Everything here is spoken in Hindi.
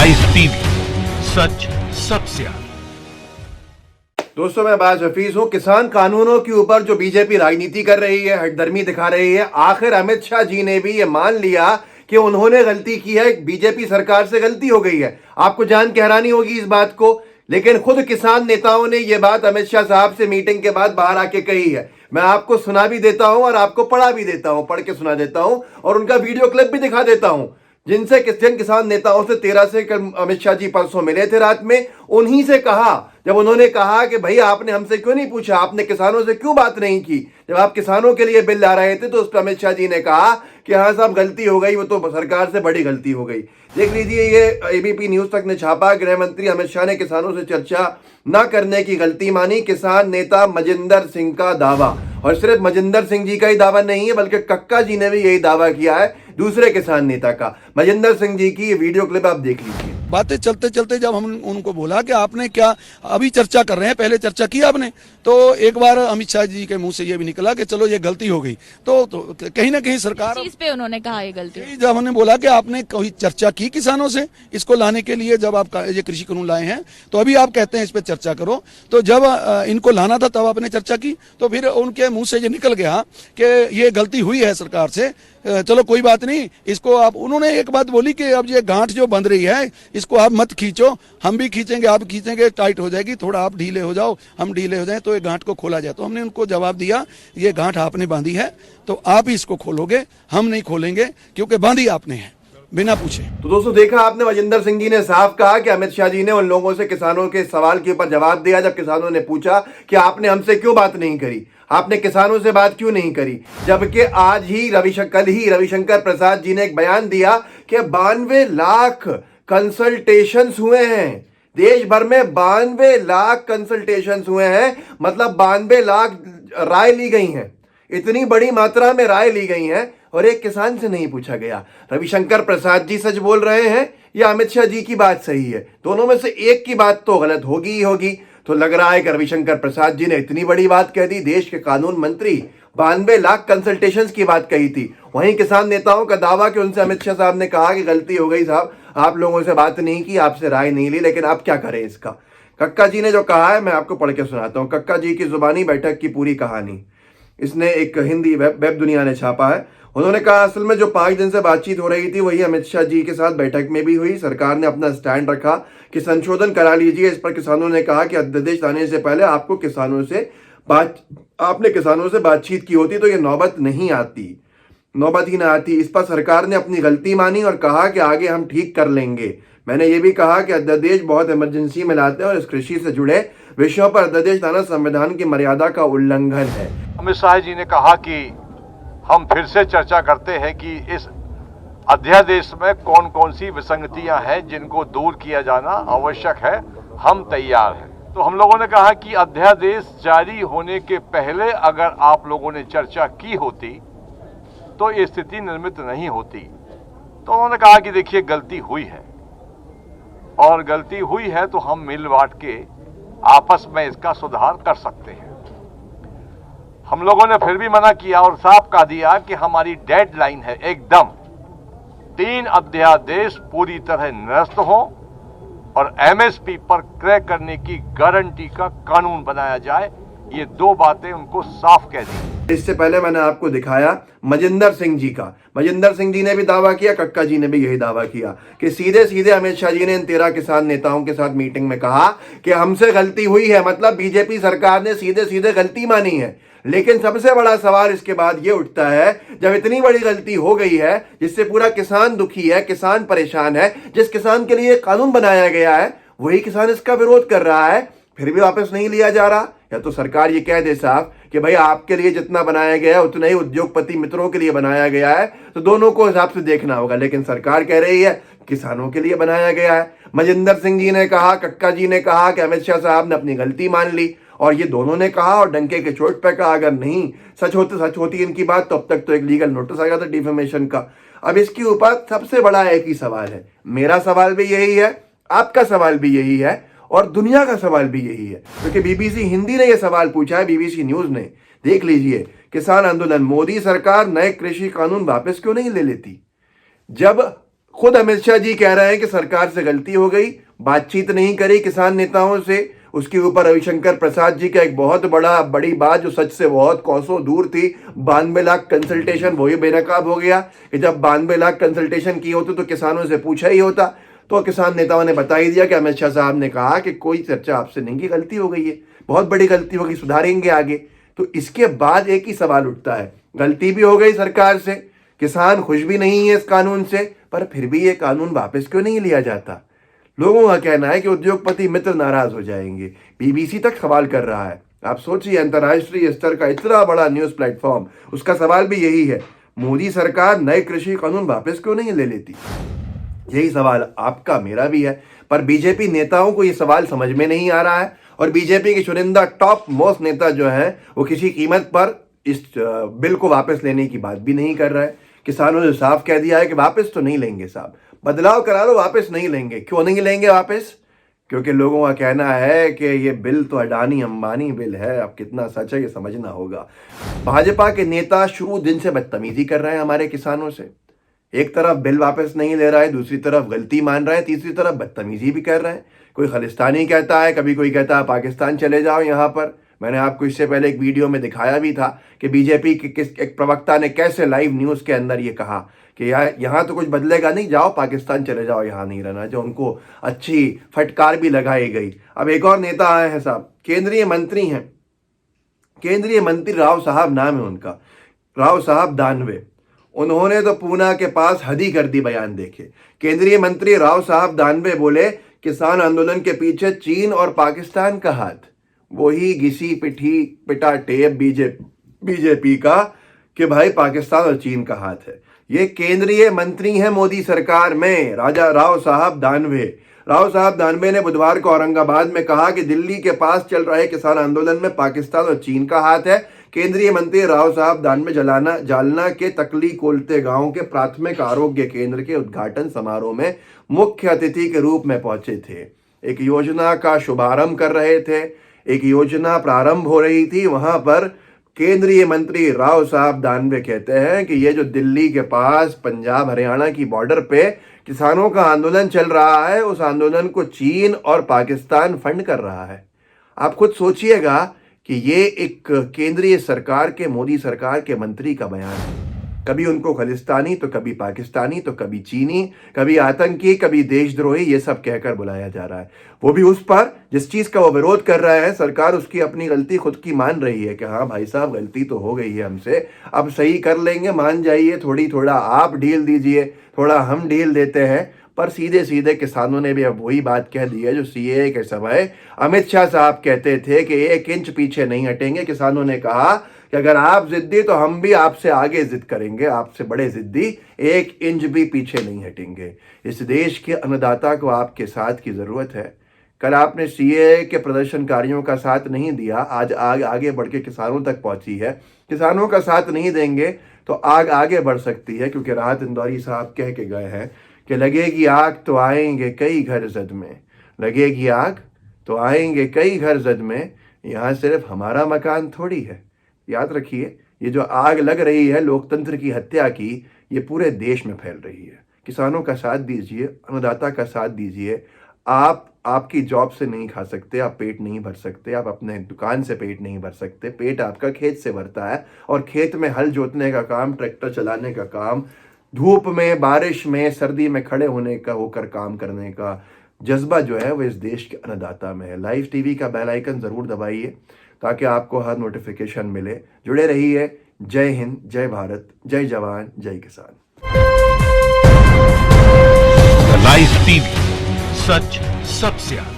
लाइव टीवी, सच सबसे आगे। दोस्तों, मैं बाज हफीज हूं। किसान कानूनों के ऊपर जो बीजेपी राजनीति कर रही है, हठधर्मी दिखा रही है, आखिर अमित शाह जी ने भी ये मान लिया कि उन्होंने गलती की है, बीजेपी सरकार से गलती हो गई है। आपको जान के हैरानी होगी इस बात को, लेकिन खुद किसान नेताओं ने यह बात अमित शाह साहब से मीटिंग के बाद बाहर आके कही है। मैं आपको सुना भी देता हूं और आपको पढ़ा भी देता हूं, पढ़ के सुना देता हूं और उनका वीडियो क्लिप भी दिखा देता हूं। जिन किसान नेताओं से 13 से अमित शाह जी परसों मिले थे रात में, उन्हीं से कहा, जब उन्होंने कहा कि भैया आपने हमसे क्यों नहीं पूछा, आपने किसानों से क्यों बात नहीं की, जब आप किसानों के लिए बिल ला रहे थे, तो उस पर अमित शाह जी ने कहा कि हाँ साहब गलती हो गई, वो तो सरकार से बड़ी गलती हो गई। देख लीजिए, ये एबीपी न्यूज तक ने छापा। गृह मंत्री अमित शाह ने किसानों से चर्चा न करने की गलती मानी, किसान नेता मजिंदर सिंह का दावा। और सिर्फ मजिंदर सिंह जी का ही दावा नहीं है, बल्कि कक्का जी ने भी यही दावा किया है, दूसरे किसान नेता का। मजिंदर सिंह जी की ये वीडियो क्लिप आप देख लीजिए। बातें चलते चलते जब हम उनको बोला कि आपने क्या अभी चर्चा कर रहे हैं, पहले चर्चा की आपने, तो एक बार अमित शाह जी के मुंह से ये भी निकला कि चलो ये गलती हो गई। तो कहीं ना कहीं सरकार चीज पे उन्होंने कहा ये गलती। जब हमने बोला कि आपने कोई चर्चा की किसानों से इसको लाने के लिए, जब आप ये कृषि कानून लाए हैं तो अभी आप कहते हैं इस पे चर्चा करो, तो जब इनको लाना था तब आपने चर्चा की, तो फिर उनके मुंह से ये निकल गया कि ये गलती हुई है सरकार से, चलो कोई बात नहीं, इसको आप, उन्होंने एक बात बोली कि अब ये गांठ जो बंध रही है इसको आप मत खींचो, हम भी खींचेंगे, आप खींचेंगे टाइट हो जाएगी, थोड़ा आप ढीले हो जाओ, हम ढीले हो जाएं तो ये गांठ को खोला जाए। तो हमने उनको जवाब दिया, ये गांठ आपने बांधी है तो आप ही इसको खोलोगे, हम नहीं खोलेंगे, क्योंकि बांधी आपने है बिना पूछे। तो दोस्तों, देखा आपने, मजिंदर सिंह जी ने साफ कहा कि अमित शाह जी ने उन लोगों से किसानों के सवाल के ऊपर जवाब दिया जब किसानों ने पूछा कि आपने हमसे क्यों बात नहीं करी, आपने किसानों से बात क्यों नहीं करी। जबकि आज ही कल ही रविशंकर प्रसाद जी ने एक बयान दिया कि 92 लाख कंसल्टेशंस हुए हैं, देश भर में 92 लाख कंसल्टेशंस हुए हैं, मतलब 92 लाख राय ली गई हैं, इतनी बड़ी मात्रा में राय ली गई हैं और एक किसान से नहीं पूछा गया। रविशंकर प्रसाद जी सच बोल रहे हैं या अमित शाह जी की बात सही है? दोनों में से एक की बात तो गलत होगी ही होगी। तो लग रहा है कि रविशंकर प्रसाद जी ने इतनी बड़ी बात कह दी, देश के कानून मंत्री 92 लाख कंसल्टेशंस की बात कही थी। वहीं किसान नेताओं का दावा कि उनसे अमित शाह साहब ने कहा कि गलती हो गई साहब, आप लोगों से बात नहीं की, आपसे राय नहीं ली, लेकिन आप क्या करें इसका। कक्का जी ने जो कहा है मैं आपको पढ़ के सुनाता हूं, कक्का जी की जुबानी बैठक की पूरी कहानी। इसने एक हिंदी वेब दुनिया ने छापा है। उन्होंने कहा, असल में जो 5 दिन से बातचीत हो रही थी वही अमित शाह जी के साथ बैठक में भी हुई। सरकार ने अपना स्टैंड रखा कि संशोधन करा लीजिए। इस पर किसानों ने कहा कि अध्यादेश लाने से पहले आपने किसानों से बातचीत की होती तो ये नौबत ही ना आती। इस पर सरकार ने अपनी गलती मानी और कहा कि आगे हम ठीक कर लेंगे। मैंने ये भी कहा कि अध्यादेश बहुत इमरजेंसी में लाते हैं और इस कृषि से जुड़े विषयों पर अध्यादेश लाना संविधान की मर्यादा का उल्लंघन है। अमित शाह जी ने कहा कि हम फिर से चर्चा करते हैं कि इस अध्यादेश में कौन कौन सी विसंगतियां हैं जिनको दूर किया जाना आवश्यक है, हम तैयार हैं। तो हम लोगों ने कहा कि अध्यादेश जारी होने के पहले अगर आप लोगों ने चर्चा की होती तो ये स्थिति निर्मित नहीं होती। तो उन्होंने कहा कि देखिए गलती हुई है और गलती हुई है तो हम मिल बांट के आपस में इसका सुधार कर सकते हैं। हम लोगों ने फिर भी मना किया और साफ कह दिया कि हमारी डेडलाइन है एकदम 3 अध्यादेश पूरी तरह निरस्त हो और एमएसपी पर क्रय करने की गारंटी का कानून बनाया जाए। ये 2 बातें उनको साफ कह दी। इससे पहले मैंने आपको दिखाया मजिंदर सिंह जी का। मजिंदर सिंह जी ने भी दावा किया, कक्का जी ने भी यही दावा किया कि सीधे सीधे अमित शाह जी ने इन 13 किसान नेताओं के साथ मीटिंग में कहा कि हमसे गलती हुई है, मतलब बीजेपी सरकार ने सीधे सीधे गलती मानी है। लेकिन सबसे बड़ा सवाल इसके बाद ये उठता है, जब इतनी बड़ी गलती हो गई है जिससे पूरा किसान दुखी है, किसान परेशान है, जिस किसान के लिए कानून बनाया गया है वही किसान इसका विरोध कर रहा है, फिर भी वापस नहीं लिया जा रहा। या तो सरकार ये कह दे साहब कि भाई आपके लिए जितना बनाया गया है उतना ही उद्योगपति मित्रों के लिए बनाया गया है, तो दोनों को हिसाब से देखना होगा। लेकिन सरकार कह रही है किसानों के लिए बनाया गया है। मजिंदर सिंह जी ने कहा, कक्का जी ने कहा कि अमित शाह साहब ने अपनी गलती मान ली, और ये दोनों ने कहा और डंके के चोट पे कहा अगर नहीं सच होती इनकी बात तो अब तक तो एक लीगल नोटिस आ गया था डिफेमेशन का। अब इसके ऊपर सबसे बड़ा एक ही सवाल है, मेरा सवाल भी यही है, आपका सवाल भी यही है और दुनिया का सवाल भी यही है, क्योंकि बीबीसी हिंदी ने यह सवाल पूछा है, बीबीसी न्यूज ने। देख लीजिए, किसान आंदोलन, मोदी सरकार नए कृषि कानून वापस क्यों नहीं ले लेती? जब खुद अमित शाह जी कह रहे हैं कि सरकार से गलती हो गई, बातचीत नहीं करी किसान नेताओं से। उसके ऊपर रविशंकर प्रसाद जी का एक बहुत बड़ी बात जो सच से बहुत कोसों दूर थी, 92 लाख कंसल्टेशन, वही बेनकाब हो गया कि जब 92 लाख कंसल्टेशन किए होते तो किसानों से पूछा ही होता। तो किसान नेताओं ने बता ही दिया कि अमित शाह साहब ने कहा कि कोई चर्चा आपसे नहीं की, गलती हो गई है, बहुत बड़ी गलती होगी, सुधारेंगे आगे। तो इसके बाद एक ही सवाल उठता है, गलती भी हो गई सरकार से, किसान खुश भी नहीं है इस कानून से, पर फिर भी ये कानून वापस क्यों नहीं लिया जाता? लोगों का कहना है कि उद्योगपति मित्र नाराज हो जाएंगे। बीबीसी तक सवाल कर रहा है। आप सोचिए, अंतर्राष्ट्रीय स्तर का इतना बड़ा न्यूज प्लेटफॉर्म, उसका सवाल भी यही है, मोदी सरकार नए कृषि कानून वापस क्यों नहीं ले लेती? यही सवाल आपका मेरा भी है, पर बीजेपी नेताओं को ये सवाल समझ में नहीं आ रहा है। और बीजेपी के चुनिंदा टॉप मोस्ट नेता जो है वो किसी कीमत पर इस बिल को वापस लेने की बात भी नहीं कर रहा है। किसानों ने साफ कह दिया है कि वापस तो नहीं लेंगे साहब, बदलाव करा लो, वापस नहीं लेंगे। क्यों नहीं लेंगे वापस? क्योंकि लोगों का कहना है कि ये बिल तो अडानी अंबानी बिल है। अब कितना सच है ये समझना होगा। भाजपा के नेता शुरू दिन से बदतमीजी कर रहे हैं हमारे किसानों से। एक तरफ बिल वापस नहीं ले रहा है, दूसरी तरफ गलती मान रहा है, तीसरी तरफ बदतमीजी भी कर रहे हैं। कोई खालिस्तानी कहता है, कभी कोई कहता है पाकिस्तान चले जाओ। यहाँ पर मैंने आपको इससे पहले एक वीडियो में दिखाया भी था कि बीजेपी के एक प्रवक्ता ने कैसे लाइव न्यूज़ के अंदर ये कहा कि यहाँ तो कुछ बदलेगा नहीं, जाओ पाकिस्तान चले जाओ, यहाँ नहीं रहना, जो उनको अच्छी फटकार भी लगाई गई। अब एक और नेता आए हैं साहब, केंद्रीय मंत्री हैं, केंद्रीय मंत्री राव साहब नाम है उनका, राव साहब दानवे। उन्होंने तो पूना के पास हद ही कर दी बयान देखे। केंद्रीय मंत्री राव साहब दानवे बोले किसान आंदोलन के पीछे चीन और पाकिस्तान का हाथ। वही घिसी पिटा टेप बीजेपी का कि भाई पाकिस्तान और चीन का हाथ है। ये केंद्रीय मंत्री हैं मोदी सरकार में, राजा राव साहब दानवे। राव साहब दानवे ने बुधवार को औरंगाबाद में कहा कि दिल्ली के पास चल रहे किसान आंदोलन में पाकिस्तान और चीन का हाथ है। केंद्रीय मंत्री राव साहब दानवे जालना के तकली कोलते गांव के प्राथमिक आरोग्य केंद्र के उद्घाटन समारोह में मुख्य अतिथि के रूप में पहुंचे थे। एक योजना का शुभारंभ कर रहे थे, एक योजना प्रारंभ हो रही थी। वहां पर केंद्रीय मंत्री राव साहब दानवे कहते हैं कि ये जो दिल्ली के पास पंजाब हरियाणा की बॉर्डर पे किसानों का आंदोलन चल रहा है, उस आंदोलन को चीन और पाकिस्तान फंड कर रहा है। आप खुद सोचिएगा कि ये एक केंद्रीय सरकार के, मोदी सरकार के मंत्री का बयान है। कभी उनको खालिस्तानी तो कभी पाकिस्तानी तो कभी चीनी, कभी आतंकी, कभी देशद्रोही, ये सब कहकर बुलाया जा रहा है। वो भी उस पर जिस चीज़ का वो विरोध कर रहा है, सरकार उसकी अपनी गलती खुद की मान रही है कि हाँ भाई साहब गलती तो हो गई है हमसे, अब सही कर लेंगे, मान जाइए, थोड़ा आप ढील दीजिए, थोड़ा हम ढील देते हैं। पर सीधे सीधे किसानों ने भी अब वही बात कह दी है जो सीएए के समय अमित शाह साहब कहते थे कि 1 इंच पीछे नहीं हटेंगे। किसानों ने कहा कि अगर आप जिद्दी तो हम भी आपसे आगे जिद करेंगे, आपसे बड़े जिद्दी, 1 इंच भी पीछे नहीं हटेंगे। इस देश के अन्नदाता को आपके साथ की ज़रूरत है। कल आपने सीएए के प्रदर्शनकारियों का साथ नहीं दिया, आज आग आगे बढ़ के किसानों तक पहुंची है। किसानों का साथ नहीं देंगे तो आग आगे बढ़ सकती है, क्योंकि राहत इंदौरी साहब कह के गए हैं कि लगेगी आग तो आएंगे कई घर जद में, लगेगी आग तो आएंगे कई घर जद में, यहाँ सिर्फ हमारा मकान थोड़ी है। याद रखिए, ये जो आग लग रही है लोकतंत्र की हत्या की, ये पूरे देश में फैल रही है। किसानों का साथ दीजिए, अन्नदाता का साथ दीजिए। आप आपकी जॉब से नहीं खा सकते, आप पेट नहीं भर सकते, आप अपने दुकान से पेट नहीं भर सकते, पेट आपका खेत से भरता है। और खेत में हल जोतने का काम, ट्रैक्टर चलाने का काम, धूप में, बारिश में, सर्दी में खड़े होकर काम करने का जज्बा जो है वो इस देश के अन्नदाता में है। लाइव टीवी का बेल आइकन ज़रूर दबाइए ताकि आपको हर नोटिफिकेशन मिले। जुड़े रहिए। जय हिंद, जय भारत, जय जवान, जय किसान। लाइव टीवी, सच सबसे आगे।